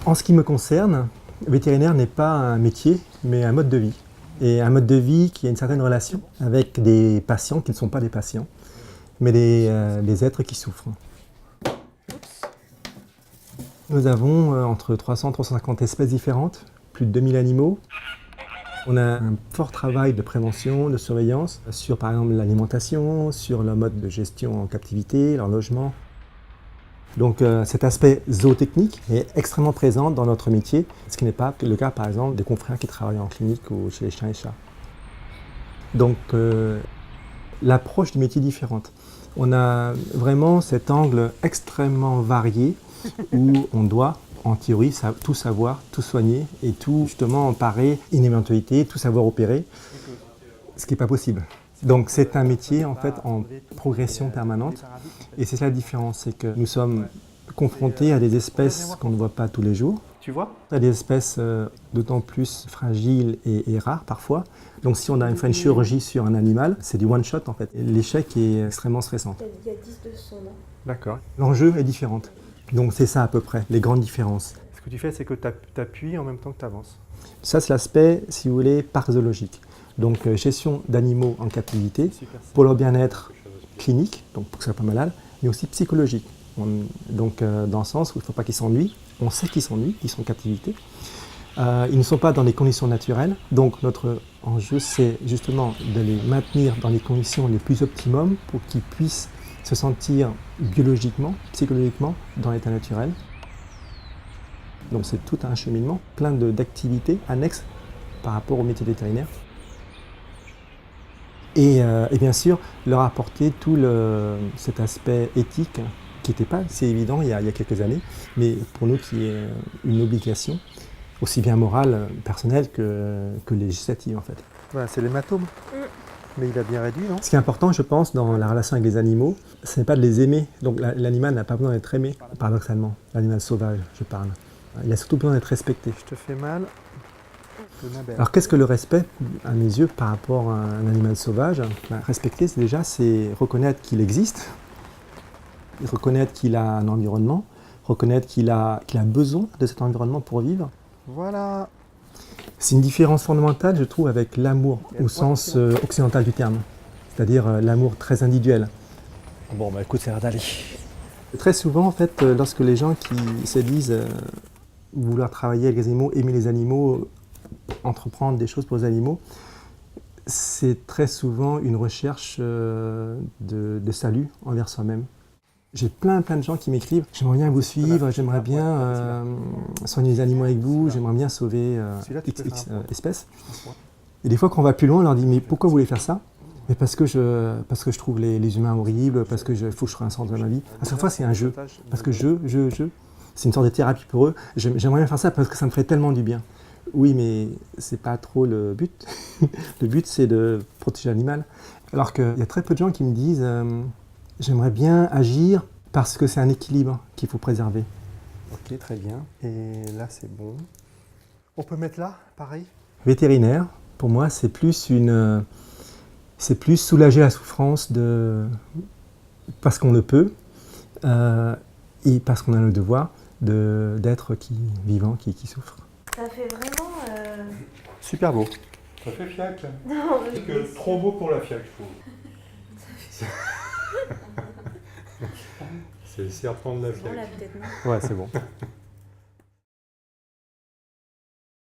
En ce qui me concerne, vétérinaire n'est pas un métier, mais un mode de vie. Et un mode de vie qui a une certaine relation avec des patients qui ne sont pas des patients, mais des êtres qui souffrent. Nous avons entre 300 et 350 espèces différentes, plus de 2000 animaux. On a un fort travail de prévention, de surveillance sur par exemple l'alimentation, sur leur mode de gestion en captivité, leur logement. Donc cet aspect zootechnique est extrêmement présent dans notre métier, ce qui n'est pas le cas par exemple des confrères qui travaillent en clinique ou chez les chiens et chats. Donc l'approche du métier est différente. On a vraiment cet angle extrêmement varié où on doit en théorie tout savoir, tout soigner et tout justement parer une éventualité, tout savoir opérer, ce qui n'est pas possible. Donc c'est un métier en fait en progression permanente et c'est ça la différence, c'est que nous sommes confrontés à des espèces qu'on ne voit pas tous les jours, à des espèces d'autant plus fragiles et rares parfois. Donc si on a fait une chirurgie sur un animal, c'est du one shot en fait. L'échec est extrêmement stressant. Il y a 10 de son nom. D'accord. L'enjeu est différent. Donc c'est ça à peu près, les grandes différences. Ce que tu fais, c'est que tu appuies en même temps que tu avances. Ça, c'est l'aspect, si vous voulez, parc zoologique. Donc gestion d'animaux en captivité, pour leur bien-être clinique, donc pour que ça soit pas malade, mais aussi psychologique. Donc dans le sens où il ne faut pas qu'ils s'ennuient. On sait qu'ils s'ennuient, qu'ils sont en captivité. Ils ne sont pas dans les conditions naturelles. Donc notre enjeu, c'est justement de les maintenir dans les conditions les plus optimum pour qu'ils puissent se sentir biologiquement, psychologiquement dans l'état naturel. Donc c'est tout un cheminement, plein d'activités annexes par rapport au métier vétérinaire. Et bien sûr, leur apporter tout cet aspect éthique qui n'était pas si évident il y a quelques années, mais pour nous qui est une obligation, aussi bien morale, personnelle que législative en fait. Voilà, c'est l'hématome. Mais il a bien réduit, non? Ce qui est important, je pense, dans la relation avec les animaux, ce n'est pas de les aimer. Donc l'animal n'a pas besoin d'être aimé, paradoxalement. L'animal sauvage, je parle. Il a surtout besoin d'être respecté. Je te fais mal. Alors qu'est-ce que le respect, à mes yeux, par rapport à un animal sauvage? Respecter, c'est reconnaître qu'il existe, reconnaître qu'il a un environnement, reconnaître qu'il a besoin de cet environnement pour vivre. Voilà. C'est une différence fondamentale, je trouve, avec l'amour au sens occidental du terme, c'est-à-dire l'amour très individuel. Bon, bah écoute, c'est l'air d'aller. Très souvent, en fait, lorsque les gens qui se disent vouloir travailler avec les animaux, aimer les animaux, entreprendre des choses pour les animaux, c'est très souvent une recherche de salut envers soi-même. J'ai plein de gens qui m'écrivent « J'aimerais bien vous suivre, j'aimerais bien soigner les animaux avec vous, j'aimerais bien sauver X espèces. » Et des fois, quand on va plus loin, on leur dit « Mais pourquoi vous voulez faire ça ?» Mais parce que je trouve les humains horribles, parce que faut que je trouve un sens de ma vie. À chaque fois, c'est un jeu. Parce que c'est une sorte de thérapie pour eux. J'aimerais bien faire ça parce que ça me ferait tellement du bien. Oui, mais c'est pas trop le but. Le but, c'est de protéger l'animal. Alors qu'il y a très peu de gens qui me disent j'aimerais bien agir parce que c'est un équilibre qu'il faut préserver. Ok, très bien. Et là, c'est bon. On peut mettre là, pareil. Vétérinaire, pour moi, c'est plus soulager la souffrance parce qu'on le peut et parce qu'on a le devoir d'être vivant qui souffre. Ça fait vraiment... Super beau. Ça fait fiac. Non, C'est que trop beau pour la fiac, je trouve. C'est le serpent de la Bon, fiac. là, peut-être non. Ouais, c'est bon.